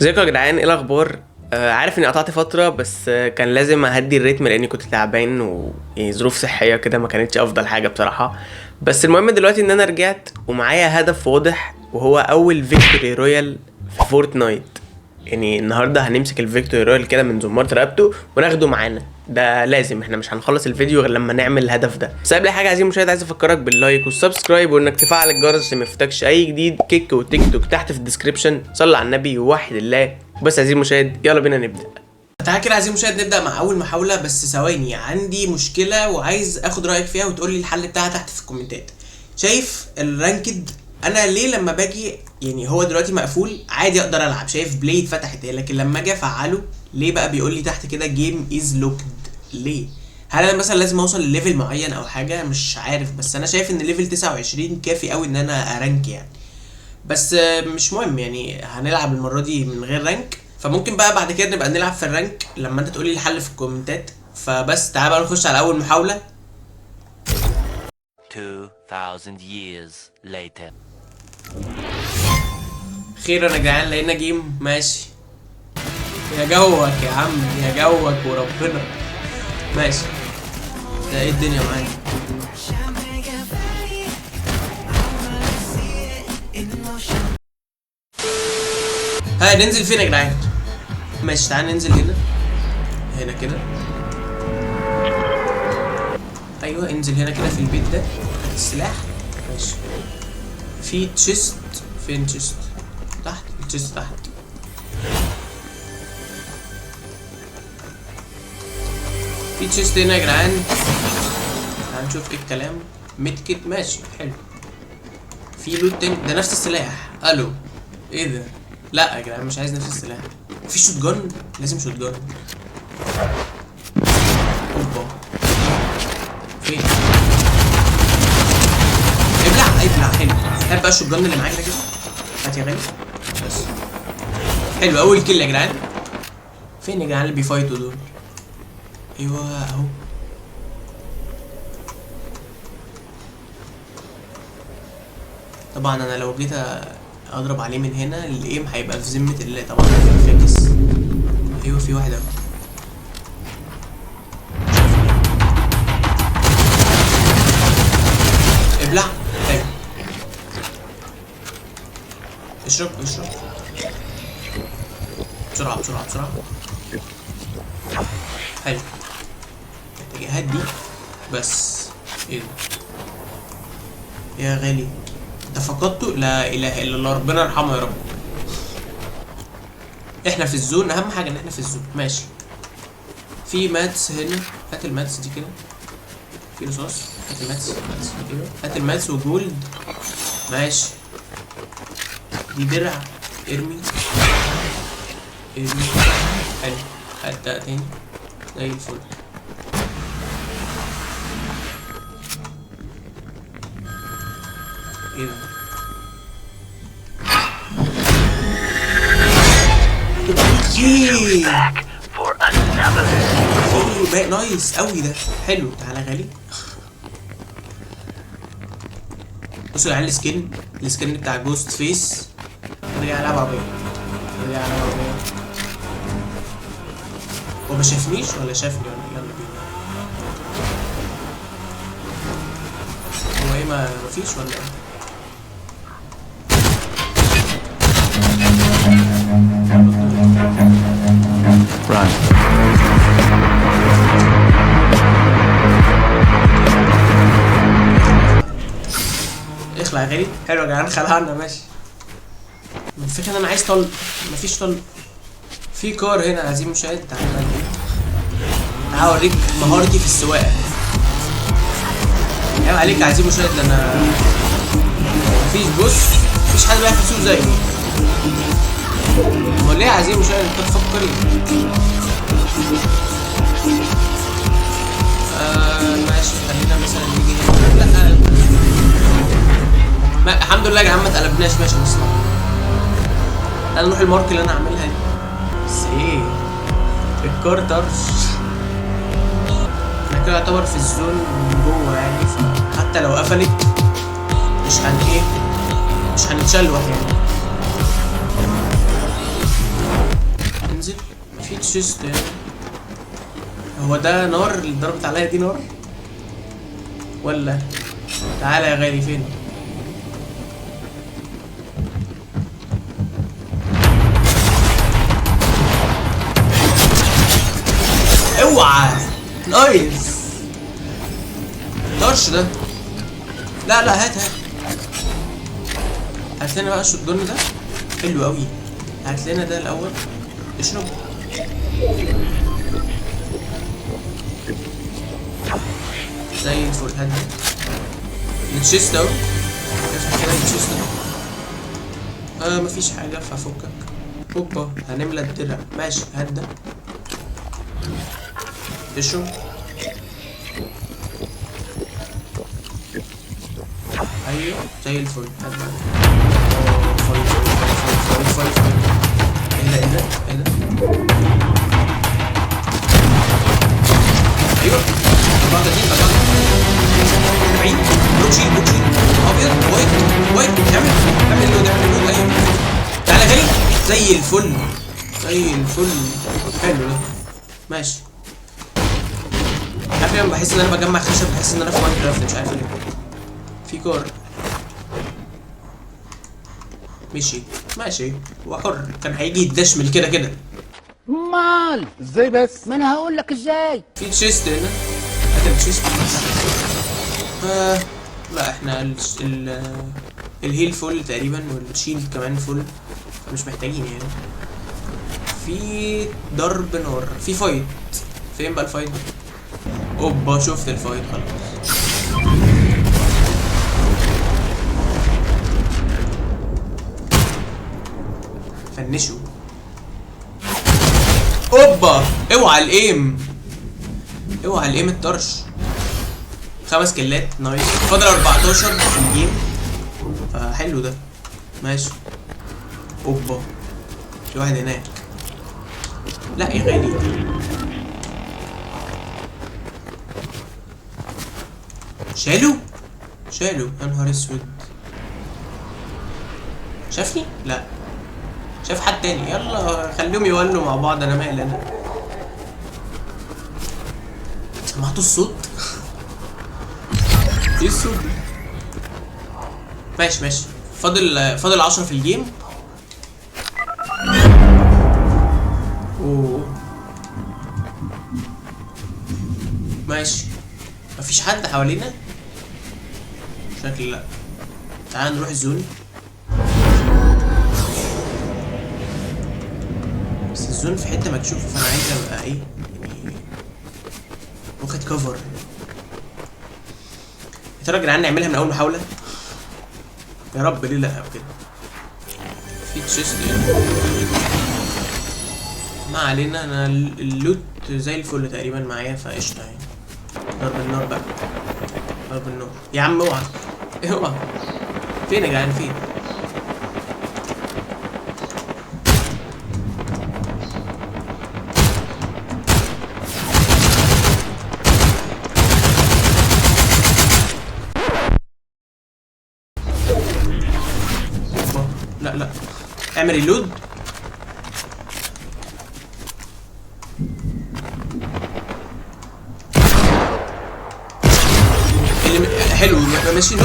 ازيكم يا جدعان؟ ايه الاخبار؟ عارف اني قطعت فتره، بس كان لازم اهدي الريتم لاني كنت تعبان ويعني ظروف صحيه كده ما كانتش افضل حاجه بصراحه. بس المهم دلوقتي ان انا رجعت ومعايا هدف واضح، وهو اول فيكتوري رويال في فورتنايت. يعني النهارده هنمسك الفيكتوري رويال كده من زمارة رقبته وناخده معانا. ده لازم، احنا مش هنخلص الفيديو غير لما نعمل الهدف ده. بس قبل اي حاجه عايزين مشاهد، عايز افكرك باللايك والسبسكرايب وانك تفعل الجرس عشان ما يفوتكش اي جديد. كيك وتيك توك تحت في الديسكريبشن. صلي على النبي ووحد الله. بس عايزين مشاهد، يلا بينا نبدا. تعالى كده عايزين مشاهد نبدا مع اول محاوله. بس ثواني، عندي مشكله وعايز اخد رايك فيها وتقول لي الحل بتاعها تحت في الكومنتات. شايف الرانكد؟ انا ليه لما باجي يعني هو دلوقتي مقفول عادي اقدر العب، شايف بلاي اتفتحت، لكن لما اجي افعله ليه بقى بيقول لي تحت كده جيم از لوكد؟ ليه؟ هل انا مثلا لازم اوصل لليفل معين او حاجه؟ مش عارف، بس انا شايف ان ليفل 29 كافي قوي ان انا ارانك يعني. بس مش مهم، يعني هنلعب المره دي من غير رانك، فممكن بقى بعد كده نبقى نلعب في الرانك لما انت تقولي الحل في الكومنتات. فبس تعالى بقى نخش على اول محاوله. 2000 years later. خيرا يا جدعان، لقينا جيم ماشي. يا جوك يا عم، يا جوك وربنا. ماشي، ده ايه الدنيا معايا؟ ها ننزل فين يا جدعان؟ ماشي تعال ننزل هنا. هنا كده، ايوه انزل هنا كده في البيت ده. هات السلاح. ماشي، في تشيست. فين تشيست؟ تحت التشيست تحت. في تشيست هنا يا جدعان. تعال نشوف ايه الكلام. ميدكت ماشي حلو. في لوت تاني، ده نفس السلاح. الو ايه ده؟ لا يا جدعان مش عايز نفس السلاح. في شوت جن، لازم شوت جن. اوبا فين؟ ابلع ابلع. حلو، هات بقى الشوت جن اللي معاك ده كده. هات يا غالي. بس حلو، اول كيل يا جدعان. فين يا جدعان اللي بيفايتوا دول؟ ايوه اهو. طبعا انا لو جيت اضرب عليه من هنا الايم هيبقى في ذمه الله طبعا. فاكس. ايوه في واحد اهو. ابلع. ايوه اشرب اشرب بسرعه بسرعه بسرعه. حلو، الاتجاهات دي بس. ايه ده يا غالي؟ انت فقدته؟ لا اله الا الله، ربنا يرحمه يا رب. احنا في الزون، اهم حاجه ان احنا في الزون. ماشي، في ماتس هنا. هات الماتس دي كده. في رصاص. هات الماتس دي كده. هات الماتس وجولد. ماشي، دي درع. ارمي ارمي. حلو، هات ده تاني زي الفل. ايه ده؟ باقي نايس قوي ده. حلو، تعالى غالي. بصوا يا عيال السكن بتاع جوست فيس. رجع العب عربيه. هو ما شافنيش ولا شافني ولا؟ يلا بينا. هو ايه، ما فيش ولا ايه؟ اخلع يا غالي. حلو يا جدعان، خلعنا. ماشي، الفكرة ان انا عايز طلق، مفيش طلق. في كار هنا عايزين مشاهد. تعالى بقى تعالى اوريك مهارتي في السواقة. عيب عليك عايزين مشاهد، ده انا مفيش. بص مفيش حد بيعرف يسوق زيي. امال ليه عايزين مشاهد؟ انت بتفكر ايه؟ ماشي، خلينا مثلا نيجي هنا. لا الحمد لله يا جدعان ما اتقلبناش. ماشي بس تعالى نروح المارك اللي انا عاملها دي. بس ايه الكار طرش. احنا كده يعتبر في الزون من جوه يعني، فحتى لو قفلت مش هنتشلوح يعني. تشيست هنا. هو ده نار اللي ضربت عليا دي نار ولا؟ تعالى يا غالي فين؟ اوعى. نايس. طرش ده. لا لا هات. هات لنا بقى الشوت جون ده حلو قوي. هات لنا ده الاول. اشرب. زي الفل. هات ده التشيست اهو. افتح كده التشيست اهو. مفيش حاجه ففكك. هوبا هنملى الدرع. ماشي هات ده. اشرب. ايوه زي الفل. هات بقى. فايف. ايه ده ايوه 34 40 بوتشي ابيض وايت اعمل لود ايوه. تعالى غالي زي الفل. حلو ده. ماشي. عارف لما بحس ان انا بجمع خشب بحس ان انا في ماينكرافت مش عارف ليه. في كار ماشي وحر. كان هيجي يتدشمل كده. مال ازاي بس؟ ما انا هقول لك ازاي. في تشيست هنا. هات التشيست. لا احنا الهيل فل تقريبا والشيلد كمان فل. مش محتاجين يعني. في ضرب نار. في فايت. فين بقى الفايت؟ اوبا شفت الفايت خلاص. فنشوا. اوبا اوعى الايم الطرش. 5 كيلات نايس. فاضل 14 في الجيم فحلو ده. ماشي. اوبا في واحد هناك. لا يا غالي. شالوا يا نهار اسود. شافني؟ لا شاف حد تاني. يلا خليهم يولوا مع بعض. انا مالي انا. سمعتوا الصوت؟ ايه الصوت ده؟ ماشي فاضل 10 في الجيم. اوه ماشي. مفيش حد حوالينا شكل. لا تعال نروح الزون. بس الزون في حته مكشوفه فانا عايز ابقى ايه يعني واخد كفر. يا ترى يا جدعان نعملها من اول محاوله؟ يا رب ليه لا او كده. في تشيست ما علينا. انا اللوت زي الفل تقريبا معايا فقشطه يعني. ضرب النار بقى. يا عم اوعى. فين يا جدعان فين؟ لا اعمل ريلود. حلو ماشي.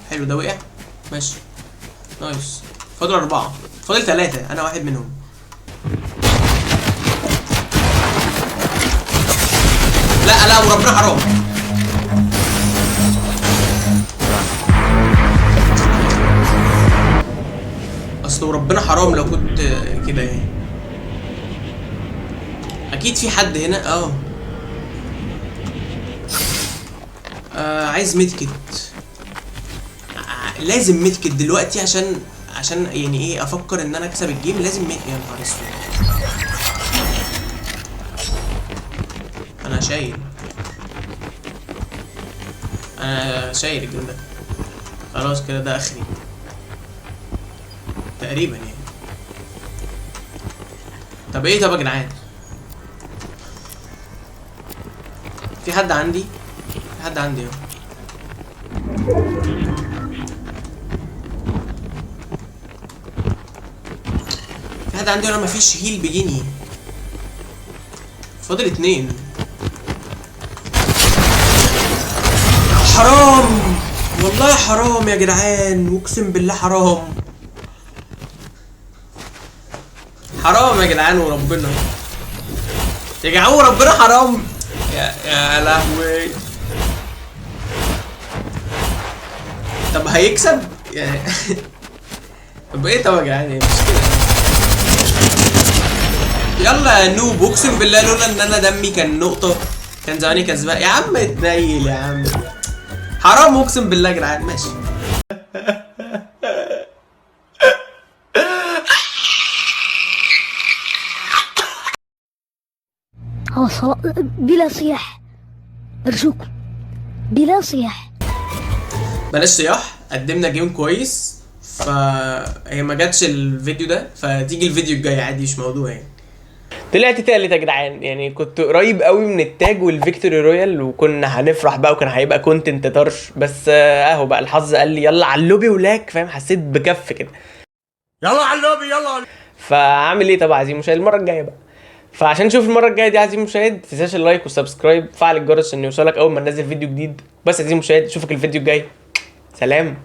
حلو ده وقع. ماشي نايس. فاضل 4. فاضل 3 انا واحد منهم. لا وربنا حرام. اصل وربنا حرام لو كنت كده يعني. اكيد في حد هنا. عايز ميدكت. لازم ميدكت دلوقتي عشان يعني ايه افكر ان انا اكسب الجيم. لازم يا نهار اسود. انا شايل الجيم ده خلاص كده. ده اخري تقريبا يعني. طب ايه يا جدعان؟ في حد عندي اهو. واحد عندي وانا مفيش هيل بجنيه. فاضل 2. حرام والله حرام يا جدعان، اقسم بالله حرام. حرام يا جدعان وربنا، يا جدعان وربنا حرام. يا لهوي. طب هيكسب يعني. طب ايه؟ طب يا جدعان ايه مش كده؟ يلا يا نوب، اقسم بالله لولا ان انا دمي كان نقطة كان زماني كسبان. يا عم اتنيل يا عم، حرام اقسم بالله يا جدعان. ماشي. بلا صياح ارجوكم، بلا صياح. بلاش صياح، قدمنا جيم كويس، فهي ما جاتش الفيديو ده، فتيجي الفيديو الجاي عادي مش موضوع يعني. طلعت تالت يا جدعان، يعني كنت قريب قوي من التاج والفيكتوري رويال، وكنا هنفرح بقى وكان هيبقى كونتنت طرش، بس اهو بقى الحظ قال لي يلا على اللوبي ولاك، فاهم؟ حسيت بكف كده، يلا على اللوبي يلا. فاعمل ايه؟ طبعا عايزين مشاهد المره الجايه بقى. فعشان نشوف المره الجايه دي عايزين مشاهد، ما تنساش اللايك والسبسكرايب، فعل الجرس عشان يوصلك اول ما ننزل فيديو جديد. بس عايزين مشاهد، اشوفك الفيديو الجاي، سلام.